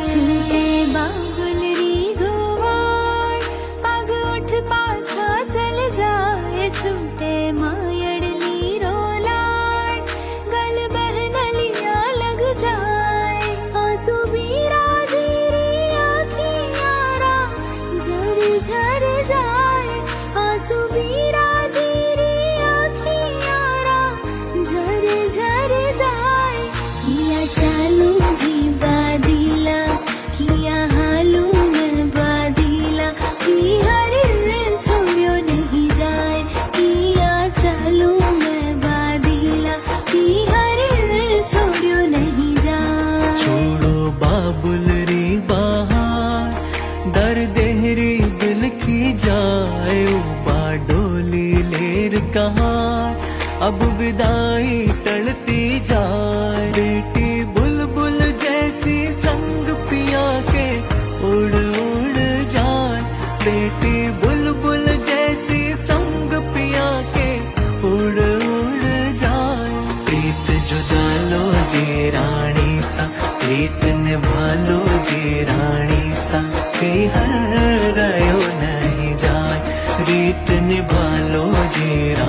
छूटे बाबुल री गुवाड़, पग उठ पाछा चल जाए। छूटे मायड़ली रोलाड़, गल बहनलिया लग जाए। आंसू बीरा जीरी आँखियारा झर झर जाए। आंसू बीरा जीरी आँखियारा झर झर जाए। किया चालू जी बादीला, किया हालू में बादीला। कि हर छोड़ो नहीं जाए। किया चालू में बादीला, कि हर छोड़ो नहीं जाए। छोड़ो बाबुल री बहार, दर देहरी दिल की जाए। बाडोली लेर कहार, अब विदाई टलती जाए। बेटी बुलबुल जैसी संग पिया के उड़ उड़ जाए। बेटी बुलबुल जैसी संग पिया के उड़ उड़ जाए। प्रीत जुदा लो जे रानी सा, प्रीत निभा लो जे रानी सा। कि हर रयो नहीं जाए, रीत निभा लो जे रानी